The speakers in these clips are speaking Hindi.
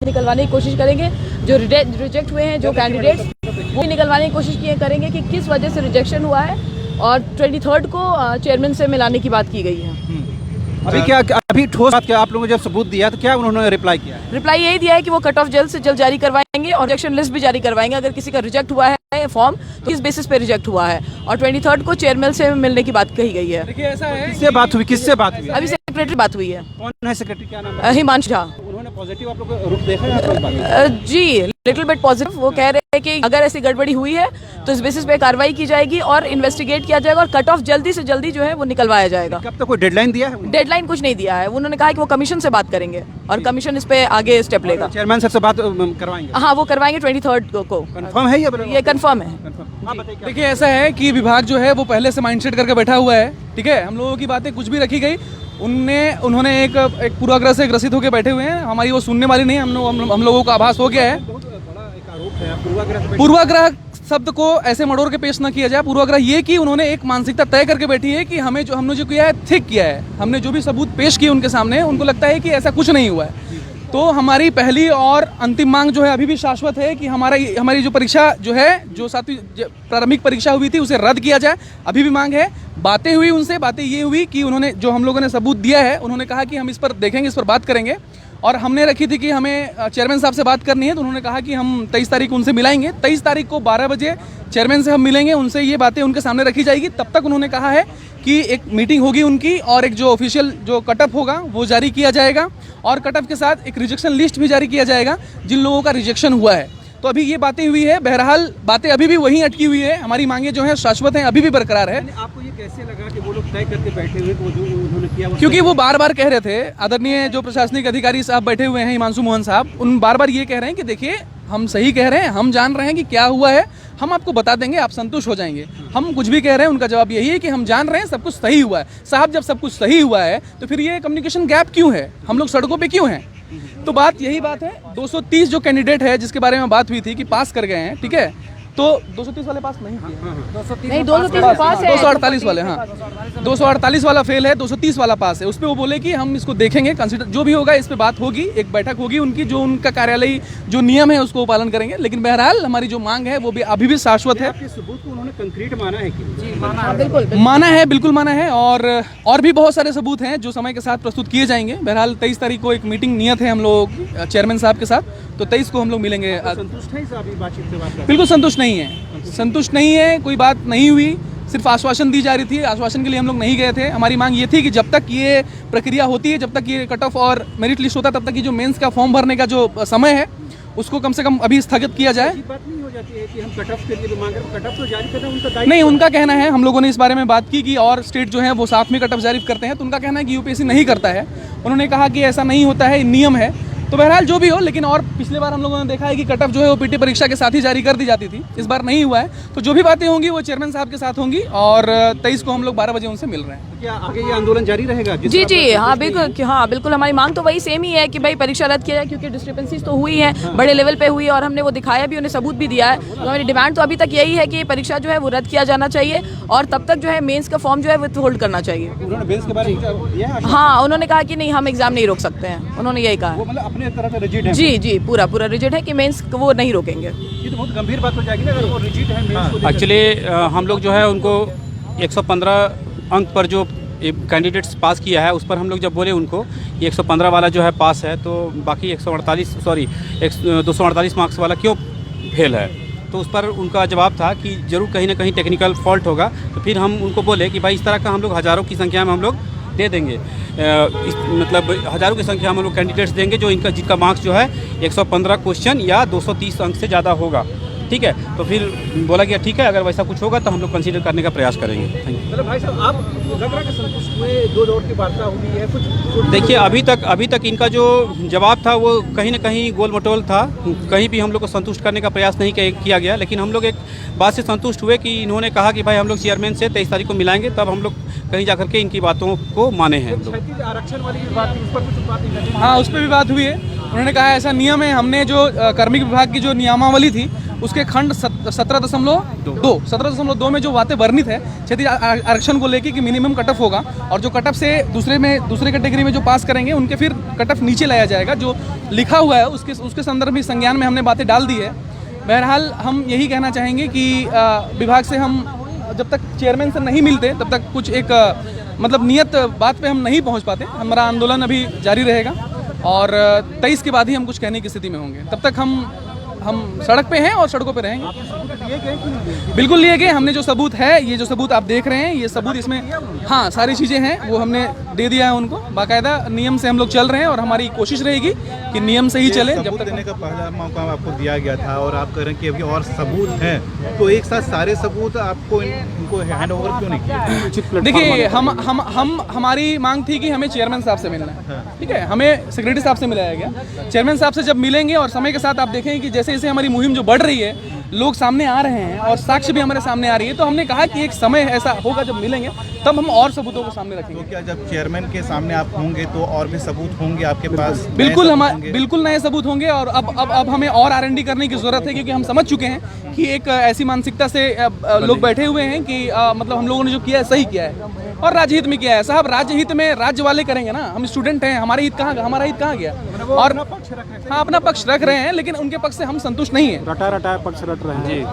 निकलवाने की कोशिश करेंगे। जो रिजेक्ट हुए हैं जो कैंडिडेट्स वो निकलवाने की कोशिश करेंगे कि किस वजह से रिजेक्शन हुआ है, और 23 को चेयरमैन से मिलाने की बात की गई है। अभी ठोस बात क्या आप लोगों ने जब सबूत दिया तो क्या उन्होंने रिप्लाई किया? रिप्लाई यही दिया है कि वो कट ऑफ जल्द से जल्द जारी करवाएंगे और रिजेक्शन लिस्ट भी जारी करवाएंगे। अगर किसी का रिजेक्ट हुआ है फॉर्म तो इस बेसिस पे रिजेक्ट हुआ है, और 23 को चेयरमैन से मिलने की बात कही गई है। देखिए ऐसा है, किससे बात हुई? अभी सेक्रेटरी बात हुई है। कौन है सेक्रेटरी, क्या नाम है? हिमांशु झा। उन्होंने पॉजिटिव आप लोग का रुख देखा है? जी लिटिल बिट पॉजिटिव। वो कह रहे हैं कि अगर ऐसी गड़बड़ी हुई है तो इस बेसिस पे कार्रवाई की जाएगी और इन्वेस्टिगेट किया जाएगा, और कट ऑफ जल्दी से जल्दी जो है वो निकलवाया जाएगा। कब तक कोई डेडलाइन दिया है? डेडलाइन कुछ नहीं दिया है। उन्होंने कहा कि वो कमीशन से बात करेंगे और कमीशन इस पे आगे स्टेप लेगा। चेयरमैन साहब से बात करवाएंगे? हाँ वो करवाएंगे 23 को। कंफर्म है ये कंफर्म है। देखिए ऐसा है कि विभाग जो है वो पहले से माइंडसेट करके बैठा हुआ है। ठीक है, हम लोगों की बातें कुछ भी रखी गई, उन्होंने एक पूर्वाग्रह से ग्रसित होकर बैठे हुए हैं। हमारी वो सुनने वाली नहीं, हम लोगों का आभास हो गया है। पूर्वाग्रह शब्द को ऐसे मड़ोर के पेश ना किया जाए। पूर्वाग्रह ये कि उन्होंने एक मानसिकता तय करके बैठी है कि हमने जो किया है ठीक किया है। हमने जो भी सबूत पेश किए उनके सामने, उनको लगता है कि ऐसा कुछ नहीं हुआ है। तो हमारी पहली और अंतिम मांग जो है अभी भी शाश्वत है कि हमारी जो परीक्षा जो है, जो 7वीं प्रारंभिक परीक्षा हुई थी, उसे रद्द किया जाए। अभी भी मांग है। बातें हुई उनसे, बातें ये हुई कि उन्होंने जो हम लोगों ने सबूत दिया है, उन्होंने कहा कि हम इस पर देखेंगे, इस पर बात करेंगे। और हमने रखी थी कि हमें चेयरमैन साहब से बात करनी है, तो उन्होंने कहा कि हम 23 तारीख को उनसे मिलाएंगे। 23 तारीख को 12 बजे चेयरमैन से हम मिलेंगे, उनसे ये बातें उनके सामने रखी जाएगी। तब तक उन्होंने कहा है कि एक मीटिंग होगी उनकी, और एक जो ऑफिशियल जो कटअप होगा वो जारी किया जाएगा, और कटअप के साथ एक रिजेक्शन लिस्ट भी जारी किया जाएगा जिन लोगों का रिजेक्शन हुआ है। तो अभी ये बातें हुई है। बहरहाल बातें अभी भी वहीं अटकी हुई है। हमारी मांगे जो हैं शाश्वत हैं, अभी भी बरकरार है। आपको ये कैसे लगा कि वो लोग तय करके बैठे हुए वो जो उन्होंने किया? क्योंकि वो बार बार कह रहे थे, आदरणीय जो प्रशासनिक अधिकारी साहब बैठे हुए हैं, हिमांशु मोहन साहब, उन बार बार ये कह रहे हैं कि देखिए हम सही कह रहे हैं, हम जान रहे हैं कि क्या हुआ है, हम आपको बता देंगे, आप संतुष्ट हो जाएंगे। हम कुछ भी कह रहे हैं, उनका जवाब यही है कि हम जान रहे हैं सब कुछ सही हुआ है। साहब जब सब कुछ सही हुआ है तो फिर ये कम्युनिकेशन गैप क्यों है, हम लोग सड़कों पे क्यों हैं? तो बात यही बात है। 230 जो कैंडिडेट है जिसके बारे में बात हुई थी कि पास कर गए हैं, ठीक है, तो 230 वाले पास नहीं किए। नहीं 230 पास है, 248 वाले, हाँ 248 वाला फेल है, 230 वाला पास है। उस पर वो बोले कि हम इसको देखेंगे, कंसिडर जो भी होगा इस पे बात होगी, एक बैठक होगी उनकी, जो उनका कार्यालय जो नियम है उसको पालन करेंगे। लेकिन बहरहाल हमारी जो मांग है वो भी अभी भी शाश्वत है। सबूत को उन्होंने कंक्रीट माना है कि? माना है, बिल्कुल माना है, और भी बहुत सारे सबूत हैं जो समय के साथ प्रस्तुत किए जाएंगे। बहरहाल 23 तारीख को एक मीटिंग नियत है हम लोग चेयरमैन साहब के साथ, तो 23 को हम लोग मिलेंगे। संतुष्ट है बातचीत से? बिल्कुल संतुष्ट नहीं है, संतुष्ट नहीं है। कोई बात नहीं हुई, सिर्फ आश्वासन दी जा रही थी। आश्वासन के लिए हम लोग नहीं गए थे। हमारी मांग ये थी कि जब तक ये प्रक्रिया होती है, जब तक ये कट ऑफ और मेरिट लिस्ट होता है, तब तक ये जो मेंस का फॉर्म भरने का जो समय है उसको कम से कम अभी स्थगित किया जाए। बात नहीं हो जाती है कि हम कट ऑफ के लिए मांग रहे हैं, कट ऑफ तो जारी करना उनका दायित्व नहीं, उनका कहना है, हम लोगों ने इस बारे में बात की कि और स्टेट जो है वो साथ में कट ऑफ जारी करते हैं, तो उनका कहना है कि यूपीएससी नहीं करता है। उन्होंने कहा कि ऐसा नहीं होता है, नियम है। तो बहरहाल जो भी हो, लेकिन और पिछले बार हम लोगों ने देखा है कि कट ऑफ जो है वो पीटी परीक्षा के साथ ही जारी कर दी जाती थी। इस बार नहीं हुआ है। तो जो भी बातें होंगी वो चेयरमैन साहब के साथ होंगी, और 23 को हम लोग 12 बजे उनसे मिल रहे हैं। क्या आगे ये आंदोलन जारी रहेगा? जी जी हाँ बिल्कुल, हाँ बिल्कुल। हमारी मांग तो वही सेम ही है कि भाई परीक्षा रद्द किया जाए, क्योंकि डिस्क्रिपेंसीज तो हुई है, बड़े लेवल पे हुई है, और हमने वो दिखाया भी, उन्हें सबूत भी दिया है। तो हमारी डिमांड तो अभी तक यही है कि परीक्षा जो है वो रद्द किया जाना चाहिए, और तब तक जो है मेंस का फॉर्म जो है वो होल्ड करना चाहिए। उन्होंने बेंस के बारे में दिया है? हाँ उन्होंने कहा कि नहीं, हम एग्जाम नहीं रोक सकते हैं, उन्होंने यही कहा। वो मतलब अपने तरफ से रिजिड है? जी पूरा रिजिड है कि मेंस वो नहीं रोकेंगे। ये तो बहुत गंभीर बात हो जाएगी ना अगर वो रिजिड है मेंस को। एक्चुअली हम लोग जो है उनको 115 अंक पर जो कैंडिडेट्स पास किया है, उस पर हम लोग जब बोले उनको ये 115 वाला जो है पास है, तो बाकी 248 मार्क्स वाला क्यों फेल है, तो उस पर उनका जवाब था कि ज़रूर कहीं ना कहीं टेक्निकल फॉल्ट होगा। तो फिर हम उनको बोले कि भाई इस तरह का हम लोग हज़ारों की संख्या में हम लोग दे देंगे, मतलब हज़ारों की संख्या में हम लोग कैंडिडेट्स देंगे जो जिनका मार्क्स जो है 115 क्वेश्चन या 230 अंक से ज़्यादा होगा, ठीक है। तो फिर बोला गया ठीक है, अगर वैसा कुछ होगा तो हम लोग कंसीडर करने का प्रयास करेंगे। Thank you. मतलब भाई साहब, आप लग रहा है कि संतुष्ट हुए? 2 दौर की वार्ता हुई है कुछ? देखिए अभी तक इनका जो जवाब था वो कहीं ना कहीं गोल मटोल था, कहीं भी हम लोग को संतुष्ट करने का प्रयास नहीं किया गया। लेकिन हम लोग एक बात से संतुष्ट हुए कि इन्होंने कहा कि भाई हम लोग चेयरमैन से 23 तारीख को मिलाएंगे, तब हम लोग कहीं जाकर के इनकी बातों को माने हैं। आरक्षण वाली बात थी, उस पर कुछ बात नहीं? हाँ उस पर भी बात हुई है। उन्होंने कहा ऐसा नियम है, हमने जो कार्मिक विभाग की जो नियमावली थी उसके खंड 17.2 में जो बातें वर्णित है क्षेत्रीय आरक्षण को लेके कि मिनिमम कट ऑफ होगा और जो कट ऑफ से दूसरे कैटेगरी में जो पास करेंगे उनके फिर कट ऑफ नीचे लाया जाएगा, जो लिखा हुआ है उसके संदर्भ में संज्ञान में हमने बातें डाल दी है। बहरहाल हम यही कहना चाहेंगे कि विभाग से हम जब तक चेयरमैन से नहीं मिलते तब तक कुछ एक मतलब नियत बात पे हम नहीं पहुंच पाते। हमारा आंदोलन अभी जारी रहेगा और 23 के बाद ही हम कुछ कहने की स्थिति में होंगे। तब तक हम सड़क पे हैं और सड़कों पे रहेंगे। बिल्कुल लिए गए। हमने जो सबूत है, ये जो सबूत आप देख रहे हैं, ये सबूत इसमें हाँ सारी चीज़ें हैं, वो हमने दे दिया है उनको। बाकायदा नियम से हम लोग चल रहे हैं और हमारी कोशिश रहेगी कि नियम से ही चले। जब तक देने का पहला मौका आपको दिया गया था और आप कह रहे हैं कि अभी और सबूत हैं, तो एक साथ सारे सबूत आपको इनको हैंड ओवर क्यों नहीं किया? देखिए, हमारी मांग थी कि हमें चेयरमैन साहब से मिलना है, ठीक है। हमें सेक्रेटरी साहब से मिलाया गया। चेयरमैन साहब से जब मिलेंगे और समय के साथ आप देखेंगे कि जैसे जैसे हमारी मुहिम जो बढ़ रही है, लोग सामने आ रहे हैं और साक्ष्य भी हमारे सामने आ रही है, तो हमने कहा कि एक समय ऐसा होगा जब मिलेंगे तब हम और सबूतों को सामने रखेंगे। तो क्या जब चेयरमैन के सामने आप होंगे तो और भी सबूत होंगे आपके पास? बिल्कुल नए सबूत होंगे और अब हमें और R&D करने की जरूरत है, क्योंकि हम समझ चुके हैं कि एक ऐसी मानसिकता से लोग बैठे हुए हैं कि मतलब हम लोगों ने जो किया है सही किया है और राज्य हित में किया है। साहब, राज्य हित में राज्य वाले करेंगे ना, हम स्टूडेंट हैं, हमारा हित कहाँ गया? और हाँ, अपना पक्ष रख रहे हैं, लेकिन उनके पक्ष से हम संतुष्ट नहीं है। रटा रटाए पक्ष रट रहे हैं,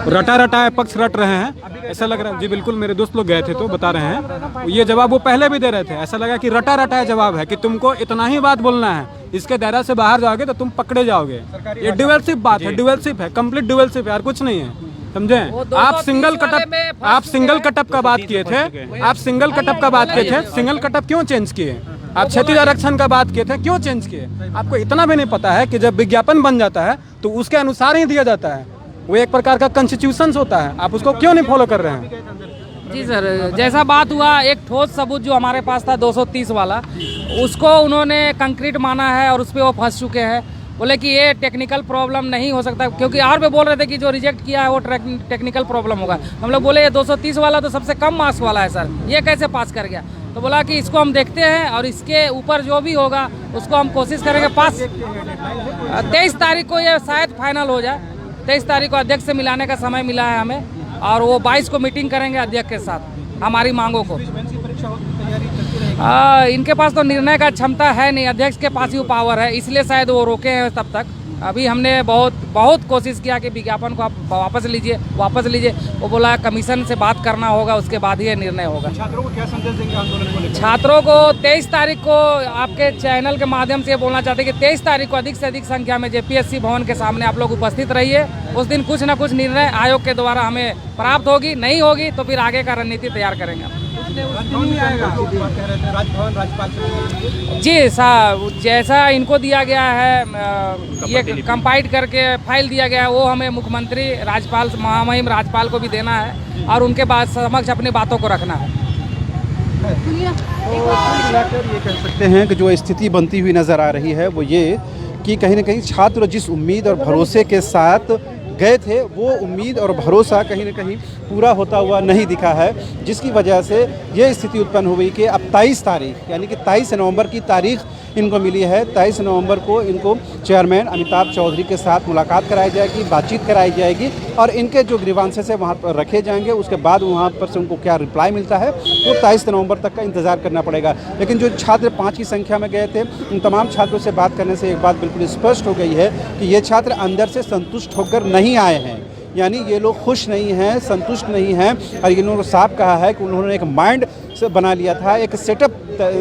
रटा रटाए पक्ष रट रहे हैं, ऐसा लग रहा है जी। बिल्कुल, मेरे दोस्त लोग गए थे तो बता रहे हैं, ये जवाब वो पहले भी दे रहे थे। ऐसा लगा कि रटा रटाए जवाब है कि तुमको इतना ही बात बोलना है, इसके दायरा से बाहर जाओगे तो तुम पकड़े जाओगे। ये ड्यूअलशिप बात है, ड्यूअलशिप है, कंप्लीट ड्यूअलशिप है, यार कुछ नहीं है, समझे? आप सिंगल कटअप का बात किए थे, सिंगल कटअप क्यों चेंज किए? आप क्षेत्रीय आरक्षण का बात किए थे, क्यों चेंज किए? आपको इतना भी नहीं पता है कि जब विज्ञापन बन जाता है तो उसके अनुसार ही दिया जाता है, वो एक प्रकार का कॉन्स्टिट्यूशन होता है, आप उसको क्यों नहीं फॉलो कर रहे हैं? जी सर, जैसा बात हुआ, एक ठोस सबूत जो हमारे पास था 230 वाला, उसको उन्होंने कंक्रीट माना है और उस पर वो फंस चुके हैं। बोले कि ये टेक्निकल प्रॉब्लम नहीं हो सकता, क्योंकि और भी बोल रहे थे कि जो रिजेक्ट किया है वो टेक्निकल प्रॉब्लम होगा। हम लोग बोले ये 230 वाला तो सबसे कम मार्क्स वाला है सर, ये कैसे पास कर गया? तो बोला कि इसको हम देखते हैं और इसके ऊपर जो भी होगा उसको हम कोशिश करेंगे पास। 23 तारीख को ये शायद फाइनल हो जाए। 23 तारीख को अध्यक्ष से मिलाने का समय मिला है हमें और वो 22 को मीटिंग करेंगे अध्यक्ष के साथ हमारी मांगों को। इनके पास तो निर्णय का क्षमता है नहीं, अध्यक्ष के पास ही पावर है, इसलिए शायद वो रोके हैं तब तक। अभी हमने बहुत कोशिश किया कि विज्ञापन को आप वापस लीजिए। वो बोला कमीशन से बात करना होगा, उसके बाद ही ये निर्णय होगा। छात्रों को क्या संदेश देंगे आंदोलन को लेकर? छात्रों को 23 तारीख को आपके चैनल के माध्यम से ये बोलना चाहते हैं कि 23 तारीख को अधिक से अधिक संख्या में JPSC भवन के सामने आप लोग उपस्थित रहिए। उस दिन कुछ न कुछ निर्णय आयोग के द्वारा हमें प्राप्त होगी, नहीं होगी तो फिर आगे का रणनीति तैयार करेंगे। जी साहब, जैसा इनको दिया गया है, ये कंपाइल करके फाइल दिया गया है, वो हमें मुख्यमंत्री, राज्यपाल, महामहिम राज्यपाल को भी देना है और उनके बाद समक्ष अपनी बातों को रखना है। तो ये कह सकते हैं कि जो स्थिति बनती हुई नज़र आ रही है वो ये कि कहीं ना कहीं छात्र जिस उम्मीद और भरोसे के साथ गए थे, वो उम्मीद और भरोसा कहीं ना कहीं पूरा होता हुआ नहीं दिखा है, जिसकी वजह से ये स्थिति उत्पन्न हुई कि अब 23 तारीख यानी कि 23 नवंबर की तारीख इनको मिली है। 23 नवंबर को इनको चेयरमैन अमिताभ चौधरी के साथ मुलाकात कराई जाएगी, बातचीत कराई जाएगी और इनके जो ग्रीवांसेस है वहाँ पर रखे जाएंगे। उसके बाद वहाँ पर से उनको क्या रिप्लाई मिलता है वो 23 नवंबर तक का इंतज़ार करना पड़ेगा। लेकिन जो छात्र 5 की संख्या में गए थे, उन तमाम छात्रों से बात करने से एक बात बिल्कुल स्पष्ट हो गई है कि ये छात्र अंदर से संतुष्ट होकर नहीं आए हैं, यानी ये लोग खुश नहीं हैं, संतुष्ट नहीं हैं। और इन लोगों ने साफ कहा है कि उन्होंने एक माइंड से बना लिया था, एक सेटअप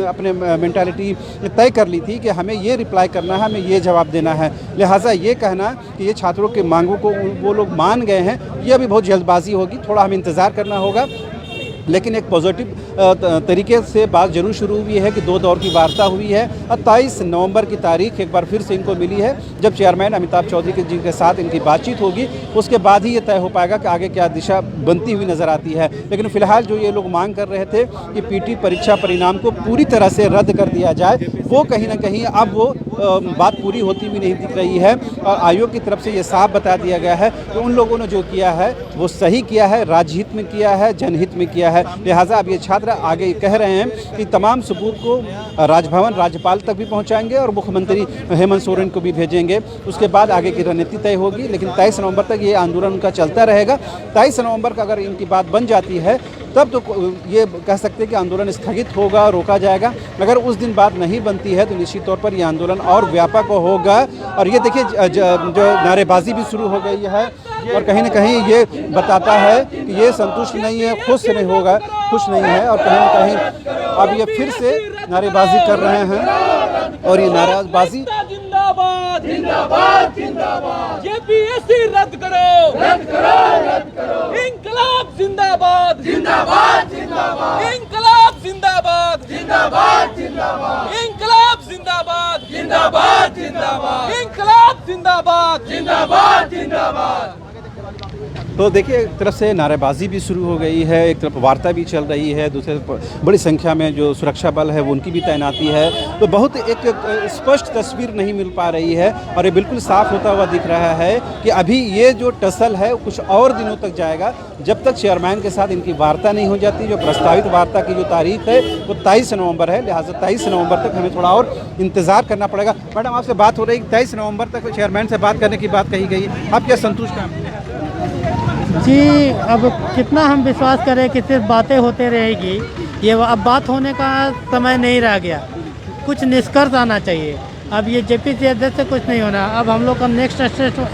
अपने मेंटालिटी तय कर ली थी कि हमें ये रिप्लाई करना है, हमें ये जवाब देना है। लिहाजा ये कहना कि ये छात्रों के मांगों को वो लोग मान गए हैं, ये अभी बहुत जल्दबाजी होगी, थोड़ा हमें इंतज़ार करना होगा। लेकिन एक पॉजिटिव तरीके से बात जरूर शुरू हुई है कि 2 दौर की वार्ता हुई है और 23 नवंबर की तारीख एक बार फिर से इनको मिली है, जब चेयरमैन अमिताभ चौधरी जी के साथ इनकी बातचीत होगी। उसके बाद ही ये तय हो पाएगा कि आगे क्या दिशा बनती हुई नज़र आती है। लेकिन फिलहाल जो ये लोग मांग कर रहे थे कि PT परीक्षा परिणाम को पूरी तरह से रद्द कर दिया जाए, वो कहीं ना कहीं अब वो बात पूरी होती हुई नहीं दिख रही है। और आयोग की तरफ से ये साफ बता दिया गया है कि उन लोगों ने जो किया है वो सही किया है, राज्यहित में किया है, जनहित में किया है। है। लिहाजा अब ये छात्र आगे कह रहे हैं कि तमाम सबूत को राजभवन राज्यपाल तक भी पहुंचाएंगे और मुख्यमंत्री हेमंत सोरेन को भी भेजेंगे। उसके बाद आगे की रणनीति तय होगी, लेकिन 23 नवंबर तक ये आंदोलन उनका चलता रहेगा। 23 नवंबर का अगर इनकी बात बन जाती है तब तो ये कह सकते हैं कि आंदोलन स्थगित होगा, रोका जाएगा। अगर उस दिन बात नहीं बनती है तो निश्चित तौर पर ये आंदोलन और व्यापक होगा। और ये देखिए जो नारेबाजी भी शुरू हो गई है और कहीं ना कहीं ये बताता है कि ये संतुष्ट नहीं है, खुश नहीं है और कहीं ना कहीं अब ये फिर से नारेबाजी कर रहे हैं। और ये नारेबाजी जिंदाबाद जिंदाबाद जिंदाबाद, जेपीएससी रद्द करो रद्द करो रद्द करो, इंकलाब जिंदाबाद जिंदाबाद जिंदाबाद, इंकलाब जिंदाबाद जिंदाबाद जिंदाबाद, इंकलाब जिंदाबाद जिंदाबाद जिंदाबाद, इंकलाब जिंदाबाद जिंदाबाद जिंदाबाद। तो देखिए एक तरफ से नारेबाजी भी शुरू हो गई है, एक तरफ वार्ता भी चल रही है, दूसरे बड़ी संख्या में जो सुरक्षा बल है वो उनकी भी तैनाती है। तो बहुत एक स्पष्ट तस्वीर नहीं मिल पा रही है और ये बिल्कुल साफ होता हुआ दिख रहा है कि अभी ये जो टसल है कुछ और दिनों तक जाएगा, जब तक चेयरमैन के साथ इनकी वार्ता नहीं हो जाती। जो प्रस्तावित वार्ता की जो तारीख है वो 23 नवंबर है, लिहाजा 23 नवंबर तक हमें थोड़ा और इंतज़ार करना पड़ेगा। मैडम आपसे बात हो रही है, 23 नवंबर तक चेयरमैन से बात करने की बात कही गई, आप क्या संतुष्ट हैं? जी, अब कितना हम विश्वास करें कि सिर्फ बातें होते रहेगी, ये अब बात होने का समय नहीं रह गया, कुछ निष्कर्ष आना चाहिए। अब ये जेपीसी अध्यक्ष से कुछ नहीं होना, अब हम लोग का नेक्स्ट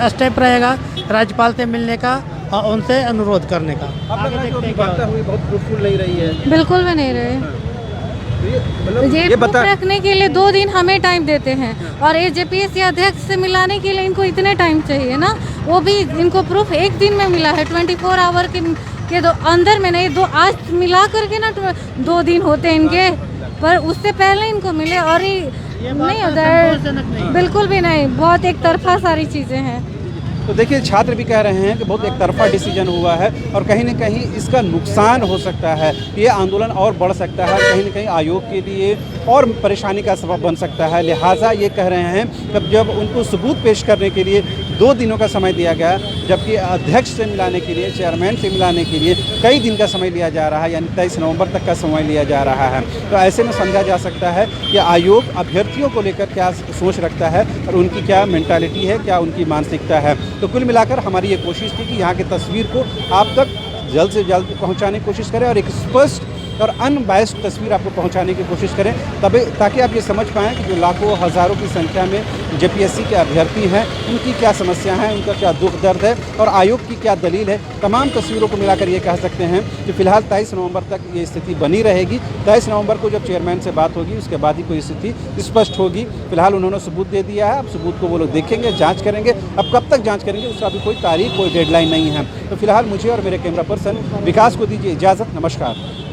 स्टेप रहेगा राज्यपाल से मिलने का और उनसे अनुरोध करने का। वार्ता हुई बहुत फ्रूटफुल नहीं रही है, बिल्कुल भी नहीं रहे। ये प्रूफ रखने के लिए 2 दिन हमें टाइम देते हैं और ये जेपीएससी अध्यक्ष से मिलाने के लिए इनको इतने टाइम चाहिए ना, वो भी इनको प्रूफ 1 दिन में मिला है, 24 आवर के अंदर में नहीं, आज मिला करके ना 2 दिन होते इनके, पर उससे पहले इनको मिले और ये नहीं होता है, बिल्कुल भी नहीं, बहुत एक तरफा सारी चीज़ें हैं। तो देखिए छात्र भी कह रहे हैं कि बहुत एक तरफा डिसीजन हुआ है और कहीं ना कहीं इसका नुकसान हो सकता है, ये आंदोलन और बढ़ सकता है, कहीं ना कहीं आयोग के लिए और परेशानी का सबब बन सकता है। लिहाजा ये कह रहे हैं कि जब उनको सबूत पेश करने के लिए 2 दिनों का समय दिया गया, जबकि अध्यक्ष से मिलाने के लिए, चेयरमैन से मिलाने के लिए कई दिन का समय लिया जा रहा है, यानी 23 नवंबर तक का समय लिया जा रहा है। तो ऐसे में समझा जा सकता है कि आयोग अभ्यर्थियों को लेकर क्या सोच रखता है और उनकी क्या मेंटालिटी है, क्या उनकी मानसिकता है। तो कुल मिलाकर हमारी ये कोशिश थी कि यहाँ की तस्वीर को आप तक जल्द से जल्द पहुँचाने की कोशिश करें और एक स्पष्ट और अनबायस्ड तस्वीर आपको पहुंचाने की कोशिश करें, तभी ताकि आप ये समझ पाएँ कि जो लाखों हज़ारों की संख्या में जेपीएससी के अभ्यर्थी हैं उनकी क्या समस्या है, उनका क्या दुख दर्द है और आयोग की क्या दलील है। तमाम तस्वीरों को मिलाकर ये कह सकते हैं कि फ़िलहाल 23 नवंबर तक ये स्थिति बनी रहेगी। 23 नवंबर को जब चेयरमैन से बात होगी उसके बाद ही कोई स्थिति स्पष्ट होगी। फिलहाल उन्होंने सबूत दे दिया है, अब सबूत को वो लोग देखेंगे, जाँच करेंगे। अब कब तक जाँच करेंगे उसका अभी कोई तारीख, कोई डेडलाइन नहीं है। तो फिलहाल मुझे और मेरे कैमरा पर्सन विकास को दीजिए इजाज़त। नमस्कार।